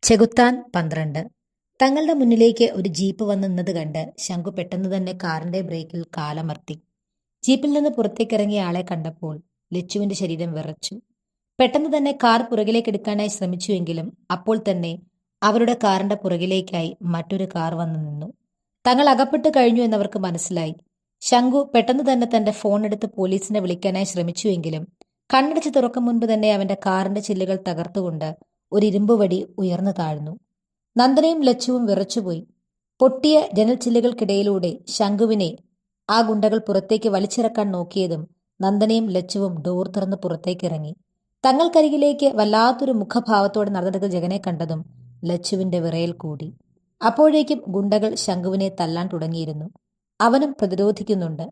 ചെകുത്താൻ 12. തങ്ങളുടെ മുന്നിലേക്ക് ഒരു ജീപ്പ് വന്ന് നിന്നത് കണ്ട് ശംഖു പെട്ടെന്ന് തന്നെ കാറിന്റെ ബ്രേക്കിൽ കാലമർത്തി. ജീപ്പിൽ നിന്ന് പുറത്തേക്കിറങ്ങിയ ആളെ കണ്ടപ്പോൾ ലച്ചുവിന്റെ ശരീരം വിറച്ചു. പെട്ടെന്ന് തന്നെ കാർ പുറകിലേക്ക് എടുക്കാനായി ശ്രമിച്ചുവെങ്കിലും അപ്പോൾ തന്നെ അവരുടെ കാറിന്റെ പുറകിലേക്കായി മറ്റൊരു കാർ വന്നു നിന്നു. തങ്ങൾ അകപ്പെട്ട് കഴിഞ്ഞു എന്നവർക്ക് മനസ്സിലായി. ശംഖു പെട്ടെന്ന് തന്നെ തന്റെ ഫോൺ എടുത്ത് പോലീസിനെ വിളിക്കാനായി ശ്രമിച്ചുവെങ്കിലും കണ്ണടച്ച് തുറക്കും മുൻപ് തന്നെ അവന്റെ കാറിന്റെ ചില്ലുകൾ തകർത്തുകൊണ്ട് ഒരു ഇരുമ്പ് വടി ഉയർന്നു താഴ്ന്നു. നന്ദനയും ലച്ചുവും വിറച്ചുപോയി. പൊട്ടിയ ജനൽ ചില്ലുകൾക്കിടയിലൂടെ ശംഖുവിനെ ആ ഗുണ്ടകൾ പുറത്തേക്ക് വലിച്ചിറക്കാൻ നോക്കിയതും നന്ദനയും ലച്ചുവും ഡോർ തുറന്ന് പുറത്തേക്കിറങ്ങി. തങ്ങൾക്കരികിലേക്ക് വല്ലാത്തൊരു മുഖഭാവത്തോടെ നടന്നെടുത്ത ജഗനെ കണ്ടതും ലച്ചുവിന്റെ വിറയൽ കൂടി. അപ്പോഴേക്കും ഗുണ്ടകൾ ശംഖുവിനെ തല്ലാൻ തുടങ്ങിയിരുന്നു. അവനും പ്രതിരോധിക്കുന്നുണ്ട്.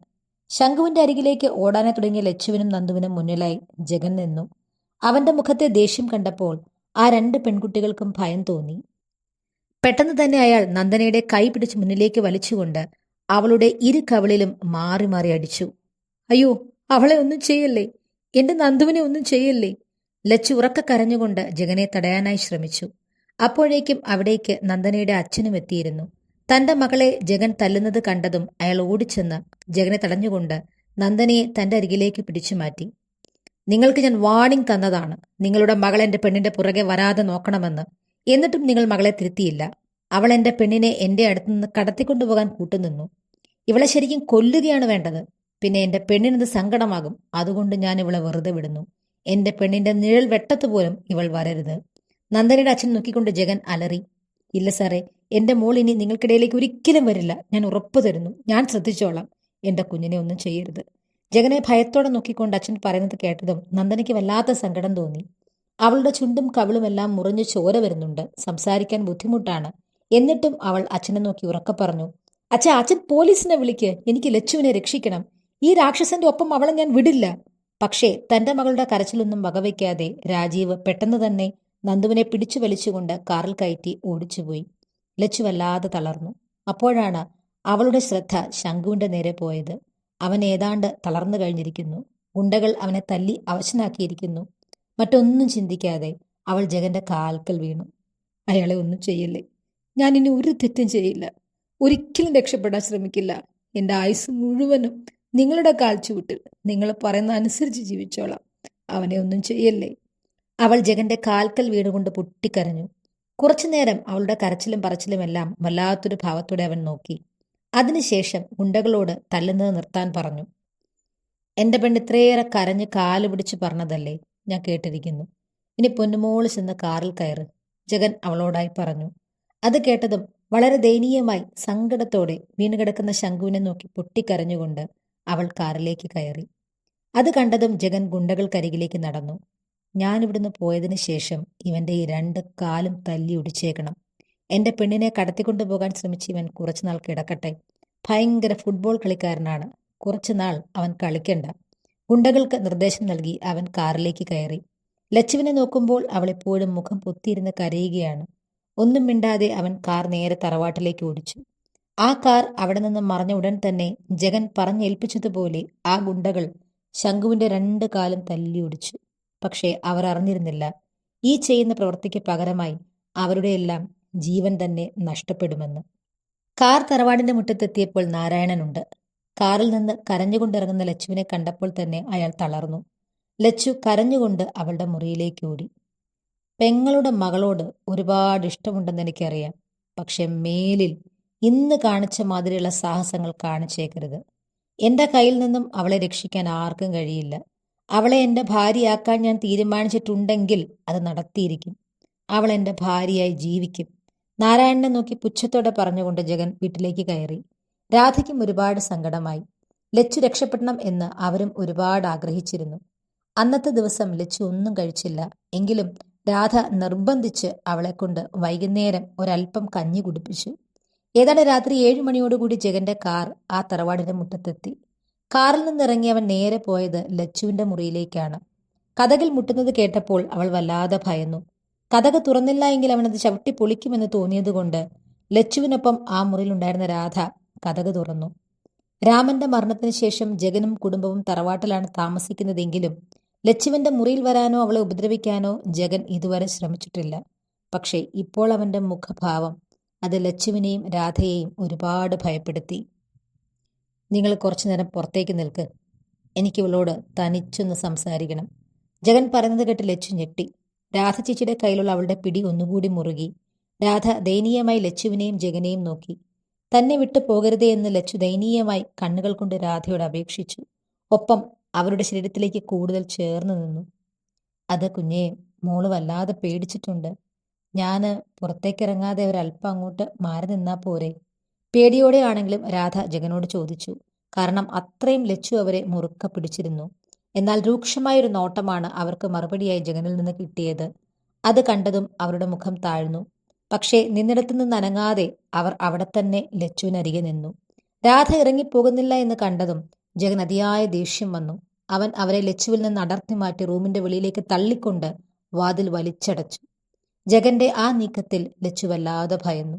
ശംഖുവിന്റെ അരികിലേക്ക് ഓടാനായി തുടങ്ങിയ ലച്ചുവിനും നന്ദുവിനും മുന്നിലായി ജഗൻ നിന്നു. അവന്റെ മുഖത്തെ ദേഷ്യം കണ്ടപ്പോൾ ആ രണ്ട് പെൺകുട്ടികൾക്കും ഭയം തോന്നി. പെട്ടെന്ന് തന്നെ അയാൾ നന്ദനയുടെ കൈ പിടിച്ച് മുന്നിലേക്ക് വലിച്ചുകൊണ്ട് അവളുടെ ഇരു കവിളിലും മാറി മാറി അടിച്ചു. അയ്യോ, അവളെ ഒന്നും ചെയ്യല്ലേ, എന്റെ നന്ദുവിനെ ഒന്നും ചെയ്യല്ലേ. ലച്ചു ഉറക്ക കരഞ്ഞുകൊണ്ട് ജഗനെ തടയാനായി ശ്രമിച്ചു. അപ്പോഴേക്കും അവിടേക്ക് നന്ദനയുടെ അച്ഛനും എത്തിയിരുന്നു. തന്റെ മകളെ ജഗൻ തല്ലുന്നത് കണ്ടതും അയാൾ ഓടിച്ചെന്ന് ജഗനെ തടഞ്ഞുകൊണ്ട് നന്ദനയെ തന്റെ അരികിലേക്ക് പിടിച്ചു മാറ്റി. നിങ്ങൾക്ക് ഞാൻ വാണിംഗ് തന്നതാണ്, നിങ്ങളുടെ മകൾ എന്റെ പെണ്ണിന്റെ പുറകെ വരാതെ നോക്കണമെന്ന്. എന്നിട്ടും നിങ്ങൾ മകളെ തിരുത്തിയില്ല. അവൾ എന്റെ പെണ്ണിനെ എന്റെ അടുത്തുനിന്ന് കടത്തിക്കൊണ്ടുപോകാൻ കൂട്ടുനിന്നു. ഇവളെ ശരിക്കും കൊല്ലുകയാണ് വേണ്ടത്. പിന്നെ എന്റെ പെണ്ണിനത് സങ്കടമാകും. അതുകൊണ്ട് ഞാൻ ഇവളെ വെറുതെ വിടുന്നു. എന്റെ പെണ്ണിന്റെ നിഴൽ വെട്ടത്തുപോലും ഇവൾ വരരുത്. നന്ദനയുടെ അച്ഛൻ നോക്കിക്കൊണ്ട് ജഗൻ അലറി. ഇല്ല സാറേ, എന്റെ മോൾ ഇനി നിങ്ങൾക്കിടയിലേക്ക് ഒരിക്കലും വരില്ല. ഞാൻ ഉറപ്പു തരുന്നു. ഞാൻ ശ്രദ്ധിച്ചോളാം. എന്റെ കുഞ്ഞിനെ ഒന്നും ചെയ്യരുത്. ജഗനെ ഭയത്തോടെ നോക്കിക്കൊണ്ട് അച്ഛൻ പറയുന്നത് കേട്ടതും നന്ദനയ്ക്ക് വല്ലാത്ത സങ്കടം തോന്നി. അവളുടെ ചുണ്ടും കവിളുമെല്ലാം മുറിഞ്ഞു ചോര വരുന്നുണ്ട്. സംസാരിക്കാൻ ബുദ്ധിമുട്ടാണ്. എന്നിട്ടും അവൾ അച്ഛനെ നോക്കി ഉറക്കെ പറഞ്ഞു, അച്ഛൻ പോലീസിനെ വിളിക്ക്. എനിക്ക് ലച്ചുവിനെ രക്ഷിക്കണം. ഈ രാക്ഷസന്റെ ഒപ്പം അവളെ ഞാൻ വിടില്ല. പക്ഷേ തന്റെ മകളുടെ കരച്ചിലൊന്നും വകവയ്ക്കാതെ രാജീവ് പെട്ടെന്ന് തന്നെ നന്ദുവിനെ പിടിച്ചു വലിച്ചുകൊണ്ട് കാറിൽ കയറ്റി ഓടിച്ചുപോയി. ലച്ചു വല്ലാതെ തളർന്നു. അപ്പോഴാണ് അവളുടെ ശ്രദ്ധ ശംഖുവിന്റെ നേരെ പോയത്. അവൻ ഏതാണ്ട് തളർന്നു കഴിഞ്ഞിരിക്കുന്നു. ഗുണ്ടകൾ അവനെ തല്ലി അവശനാക്കിയിരിക്കുന്നു. മറ്റൊന്നും ചിന്തിക്കാതെ അവൾ ജഗന്റെ കാൽക്കൽ വീണു. അയാളെ ഒന്നും ചെയ്യില്ലേ. ഞാൻ ഇനി ഒരു തെറ്റും ചെയ്യില്ല. ഒരിക്കലും രക്ഷപ്പെടാൻ ശ്രമിക്കില്ല. എന്റെ ആയുസ് മുഴുവനും നിങ്ങളുടെ കാൽച്ചുവിട്ടിൽ നിങ്ങൾ പറയുന്ന അനുസരിച്ച് ജീവിച്ചോളാം. അവനെ ഒന്നും ചെയ്യല്ലേ. അവൾ ജഗന്റെ കാൽക്കൽ വീണുകൊണ്ട് പൊട്ടിക്കരഞ്ഞു. കുറച്ചുനേരം അവളുടെ കരച്ചിലും പറച്ചിലുമെല്ലാം വല്ലാത്തൊരു ഭാവത്തോടെ അവൻ നോക്കി. അതിനുശേഷം ഗുണ്ടകളോട് തല്ലുന്നത് നിർത്താൻ പറഞ്ഞു. എന്റെ പെണ്ണ് ഇത്രയേറെ കരഞ്ഞ് കാല് പിടിച്ച് പറഞ്ഞതല്ലേ, ഞാൻ കേട്ടിരിക്കുന്നു. ഇനി പൊന്നുമോള് ചെന്ന് കാറിൽ കയറ്, ജഗൻ അവളോടായി പറഞ്ഞു. അത് കേട്ടതും വളരെ ദയനീയമായി സങ്കടത്തോടെ വീണുകിടക്കുന്ന ശംഖുവിനെ നോക്കി പൊട്ടിക്കരഞ്ഞുകൊണ്ട് അവൾ കാറിലേക്ക് കയറി. അത് കണ്ടതും ജഗൻ ഗുണ്ടകൾക്കരികിലേക്ക് നടന്നു. ഞാനിവിടുന്ന് പോയതിനു ശേഷം ഇവന്റെ ഈ രണ്ട് കാലും തല്ലി ഒടിച്ചേക്കണം. എന്റെ പെണ്ണിനെ കടത്തിക്കൊണ്ടുപോകാൻ ശ്രമിച്ച് ഇവൻ കുറച്ചുനാൾ കിടക്കട്ടെ. ഭയങ്കര ഫുട്ബോൾ കളിക്കാരനാണ്. കുറച്ചുനാൾ അവൻ കളിക്കണ്ട. ഗുണ്ടകൾക്ക് നിർദ്ദേശം നൽകി അവൻ കാറിലേക്ക് കയറി. ലച്ചുവിനെ നോക്കുമ്പോൾ അവളെപ്പോഴും മുഖം പൊത്തിയിരുന്ന് കരയുകയാണ്. ഒന്നും മിണ്ടാതെ അവൻ കാർ നേരെ തറവാട്ടിലേക്ക് ഓടിച്ചു. ആ കാർ അവിടെ നിന്ന് മറഞ്ഞ ഉടൻ തന്നെ ജഗൻ പറഞ്ഞേൽപ്പിച്ചതുപോലെ ആ ഗുണ്ടകൾ ശംഖുവിന്റെ രണ്ട് കാലും തല്ലി ഒടിച്ചു. പക്ഷേ അവർ അറിഞ്ഞിരുന്നില്ല, ഈ ചെയ്യുന്ന പ്രവൃത്തിക്ക് പകരമായി അവരുടെയെല്ലാം ജീവൻ തന്നെ നഷ്ടപ്പെടുമെന്ന്. കാർ തറവാടിന്റെ മുറ്റത്തെത്തിയപ്പോൾ നാരായണനുണ്ട്. കാറിൽ നിന്ന് കരഞ്ഞുകൊണ്ടിറങ്ങുന്ന ലച്ചുവിനെ കണ്ടപ്പോൾ തന്നെ അയാൾ തളർന്നു. ലച്ചു കരഞ്ഞുകൊണ്ട് അവളുടെ മുറിയിലേക്ക് ഓടി. പെങ്ങളുടെ മകളോട് ഒരുപാട് ഇഷ്ടമുണ്ടെന്ന് എനിക്കറിയാം. പക്ഷെ മേലിൽ ഇന്ന് കാണിച്ച മാതിരിയുള്ള സാഹസങ്ങൾ കാണിച്ചേക്കരുത്. എന്റെ കയ്യിൽ നിന്നും അവളെ രക്ഷിക്കാൻ ആർക്കും കഴിയില്ല. അവളെ എന്റെ ഭാര്യയാക്കാൻ ഞാൻ തീരുമാനിച്ചിട്ടുണ്ടെങ്കിൽ അത് നടത്തിയിരിക്കും. അവൾ എന്റെ ഭാര്യയായി ജീവിക്കും. നാരായണനെ നോക്കി പുച്ഛത്തോടെ പറഞ്ഞുകൊണ്ട് ജഗൻ വീട്ടിലേക്ക് കയറി. രാധയ്ക്കും ഒരുപാട് സങ്കടമായി. ലച്ചു രക്ഷപ്പെടണം എന്ന് അവരും ഒരുപാട് ആഗ്രഹിച്ചിരുന്നു. അന്നത്തെ ദിവസം ലച്ചു ഒന്നും കഴിച്ചില്ല. എങ്കിലും രാധ നിർബന്ധിച്ച് അവളെ കൊണ്ട് വൈകുന്നേരം ഒരൽപ്പം കഞ്ഞി കുടിപ്പിച്ചു. ഏതാണ്ട് രാത്രി 7 മണിയോടുകൂടി ജഗന്റെ കാർ ആ തറവാടിന്റെ മുറ്റത്തെത്തി. കാറിൽ നിന്നിറങ്ങി അവൻ നേരെ പോയത് ലച്ചുവിന്റെ മുറിയിലേക്കാണ്. കതകിൽ മുട്ടുന്നത് കേട്ടപ്പോൾ അവൾ വല്ലാതെ ഭയന്നു. കതക് തുറന്നില്ല എങ്കിൽ അവനത് ചവിട്ടി പൊളിക്കുമെന്ന് തോന്നിയതുകൊണ്ട് ലച്ചുവിനൊപ്പം ആ മുറിയിലുണ്ടായിരുന്ന രാധ കതക് തുറന്നു. രാമന്റെ മരണത്തിന് ശേഷം ജഗനും കുടുംബവും തറവാട്ടിലാണ് താമസിക്കുന്നതെങ്കിലും ലച്ചുവിന്റെ മുറിയിൽ വരാനോ അവളെ ഉപദ്രവിക്കാനോ ജഗൻ ഇതുവരെ ശ്രമിച്ചിട്ടില്ല. പക്ഷേ ഇപ്പോൾ അവൻ്റെ മുഖഭാവം അത് ലച്ചുവിനെയും രാധയെയും ഒരുപാട് ഭയപ്പെടുത്തി. നിങ്ങൾ കുറച്ചു നേരം പുറത്തേക്ക് നിൽക്ക്, എനിക്ക് ഇവളോട് തനിച്ചൊന്ന് സംസാരിക്കണം. ജഗൻ പറയുന്നത് കേട്ട് ലച്ചു ഞെട്ടി. രാധ ചേച്ചിയുടെ കയ്യിലുള്ള അവളുടെ പിടി ഒന്നുകൂടി മുറുകി. രാധ ദയനീയമായി ലച്ചുവിനെയും ജഗനെയും നോക്കി. തന്നെ വിട്ടു പോകരുതേ എന്ന് ലച്ചു ദയനീയമായി കണ്ണുകൾ കൊണ്ട് രാധയോട് അപേക്ഷിച്ചു. ഒപ്പം അവരുടെ ശരീരത്തിലേക്ക് കൂടുതൽ ചേർന്ന് നിന്നു. അത് കുഞ്ഞേ, മോള് വല്ലാതെ പേടിച്ചിട്ടുണ്ട്. ഞാന് പുറത്തേക്കിറങ്ങാതെ ഒരല്പം അങ്ങോട്ട് മാറി നിന്നാ പോരെ? പേടിയോടെയാണെങ്കിലും രാധ ജഗനോട് ചോദിച്ചു. കാരണം അത്രയും ലച്ചു അവരെ മുറുക്ക പിടിച്ചിരുന്നു. എന്നാൽ രൂക്ഷമായൊരു നോട്ടമാണ് അവർക്ക് മറുപടിയായി ജഗനിൽ നിന്ന് കിട്ടിയത്. അത് കണ്ടതും അവരുടെ മുഖം താഴ്ന്നു. പക്ഷേ നിന്നിടത്തു നിന്ന് അനങ്ങാതെ അവർ അവിടെ തന്നെ ലച്ചുവിനരികെ നിന്നു. രാധ ഇറങ്ങിപ്പോകുന്നില്ല എന്ന് കണ്ടതും ജഗൻ അതിയായ ദേഷ്യം വന്നു. അവൻ അവരെ ലച്ചുവിൽ നിന്ന് അടർത്തി മാറ്റി റൂമിന്റെ വെളിയിലേക്ക് തള്ളിക്കൊണ്ട് വാതിൽ വലിച്ചടച്ചു. ജഗന്റെ ആ നീക്കത്തിൽ ലച്ചു വല്ലാതെ ഭയന്നു.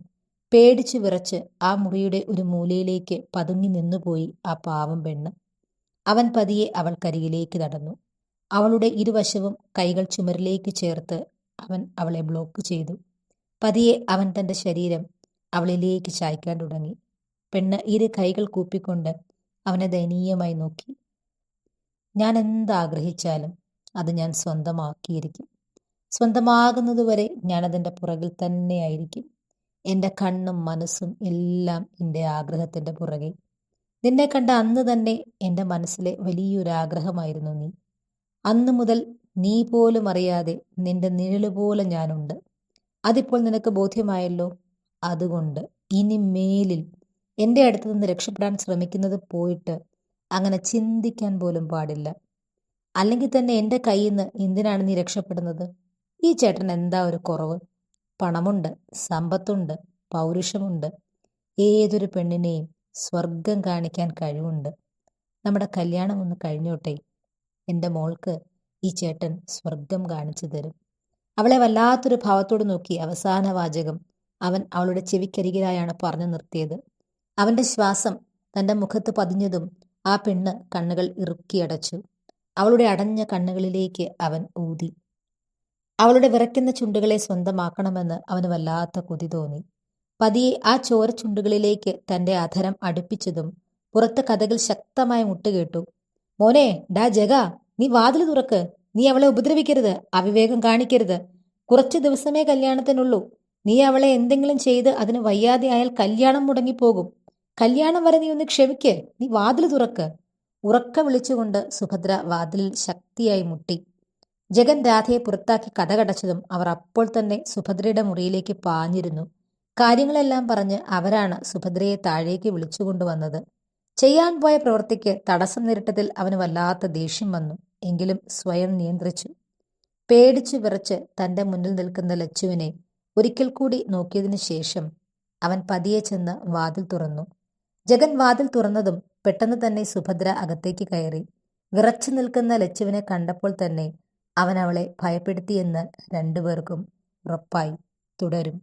പേടിച്ചു വിറച്ച് ആ മുറിയുടെ ഒരു മൂലയിലേക്ക് പതുങ്ങി നിന്നുപോയി ആ പാവം പെണ്ണ്. അവൻ പതിയെ അവൾക്കരികിലേക്ക് നടന്നു. അവളുടെ ഇരുവശവും കൈകൾ ചുമരിലേക്ക് ചേർത്ത് അവൻ അവളെ ബ്ലോക്ക് ചെയ്തു. പതിയെ അവൻ തൻ്റെ ശരീരം അവളിലേക്ക് ചായ്ക്കാൻ തുടങ്ങി. പെണ്ണ് ഇരു കൈകൾ കൂപ്പിക്കൊണ്ട് അവനെ ദയനീയമായി നോക്കി. ഞാൻ എന്താഗ്രഹിച്ചാലും അത് ഞാൻ സ്വന്തമാക്കിയിരിക്കും. സ്വന്തമാകുന്നതുവരെ ഞാനതിൻ്റെ പുറകിൽ തന്നെയായിരിക്കും. എൻ്റെ കണ്ണും മനസ്സും എല്ലാം എൻ്റെ ആഗ്രഹത്തിൻ്റെ പുറകെ. നിന്നെ കണ്ട അന്ന് തന്നെ എൻ്റെ മനസ്സിലെ വലിയൊരാഗ്രഹമായിരുന്നു നീ. അന്നു മുതൽ നീ പോലും അറിയാതെ നിന്റെ നിഴലുപോലെ ഞാനുണ്ട്. അതിപ്പോൾ നിനക്ക് ബോധ്യമായല്ലോ. അതുകൊണ്ട് ഇനി മേലിൽ എൻ്റെ അടുത്ത് നിന്ന് രക്ഷപ്പെടാൻ ശ്രമിക്കുന്നത് പോയിട്ട് അങ്ങനെ ചിന്തിക്കാൻ പോലും പാടില്ല. അല്ലെങ്കിൽ തന്നെ എൻ്റെ കയ്യിൽ നിന്ന് എന്തിനാണ് നീ രക്ഷപ്പെടുന്നത്? ഈ ചേട്ടൻ എന്താ ഒരു കുറവ്? പണമുണ്ട്, സമ്പത്തുണ്ട്, പൗരുഷമുണ്ട്. ഏതൊരു പെണ്ണിനെയും സ്വർഗം കാണിക്കാൻ കഴിവുണ്ട്. നമ്മുടെ കല്യാണം ഒന്ന് കഴിഞ്ഞോട്ടെ. എൻ്റെ മോൾക്ക് ഈ ചേട്ടൻ സ്വർഗം കാണിച്ചു തരും. അവളെ വല്ലാത്തൊരു ഭാവത്തോട് നോക്കി അവസാന വാചകം അവൻ അവളുടെ ചെവിക്കരികിലായാണ് പറഞ്ഞു നിർത്തിയത്. അവൻ്റെ ശ്വാസം തൻ്റെ മുഖത്ത് പതിഞ്ഞതും ആ പെണ്ണ് കണ്ണുകൾ ഇറുക്കിയടച്ചു. അവളുടെ അടഞ്ഞ കണ്ണുകളിലേക്ക് അവൻ ഊതി. അവളുടെ വിറയ്ക്കുന്ന ചുണ്ടുകളെ സ്വന്തമാക്കണമെന്ന് അവന് വല്ലാത്ത കൊതി തോന്നി. പതിയെ ആ ചോര ചുണ്ടുകളിലേക്ക് തൻ്റെ അധരം അടുപ്പിച്ചതും പുറത്ത് കഥകൾ ശക്തമായ മുട്ടുകേട്ടു. മോനെ, ഡാ ജഗ, നീ വാതിൽ തുറക്ക്. നീ അവളെ ഉപദ്രവിക്കരുത്, അവിവേകം കാണിക്കരുത്. കുറച്ചു ദിവസമേ കല്യാണത്തിനുള്ളൂ. നീ അവളെ എന്തെങ്കിലും ചെയ്ത് അതിന് വയ്യാതെ ആയാൽ കല്യാണം മുടങ്ങിപ്പോകും. കല്യാണം വരെ നീ ഒന്ന് ക്ഷമിക്ക്. നീ വാതിൽ തുറക്ക്. ഉറക്ക വിളിച്ചുകൊണ്ട് സുഭദ്ര വാതിലിൽ ശക്തിയായി മുട്ടി. ജഗൻ രാധയെ പുറത്താക്കി കടകടച്ചതും അവർ അപ്പോൾ തന്നെ സുഭദ്രയുടെ മുറിയിലേക്ക് പാഞ്ഞിരുന്നു. കാര്യങ്ങളെല്ലാം പറഞ്ഞ് അവരാണ് സുഭദ്രയെ താഴേക്ക് വിളിച്ചുകൊണ്ടുവന്നത്. ചെയ്യാൻ പോയ പ്രവൃത്തിക്ക് തടസ്സം നേരിട്ടതിൽ അവന് വല്ലാത്ത ദേഷ്യം വന്നു. എങ്കിലും സ്വയം നിയന്ത്രിച്ചു. പേടിച്ചു വിറച്ച് തൻ്റെ മുന്നിൽ നിൽക്കുന്ന ലച്ചുവിനെ ഒരിക്കൽ കൂടി നോക്കിയതിനു ശേഷം അവൻ പതിയെ ചെന്ന് വാതിൽ തുറന്നു. ജഗൻ വാതിൽ തുറന്നതും പെട്ടെന്ന് തന്നെ സുഭദ്ര അകത്തേക്ക് കയറി. വിറച്ചു നിൽക്കുന്ന ലച്ചുവിനെ കണ്ടപ്പോൾ തന്നെ അവൻ അവളെ ഭയപ്പെടുത്തിയെന്ന് രണ്ടുപേർക്കും ഉറപ്പായി. തുടരും.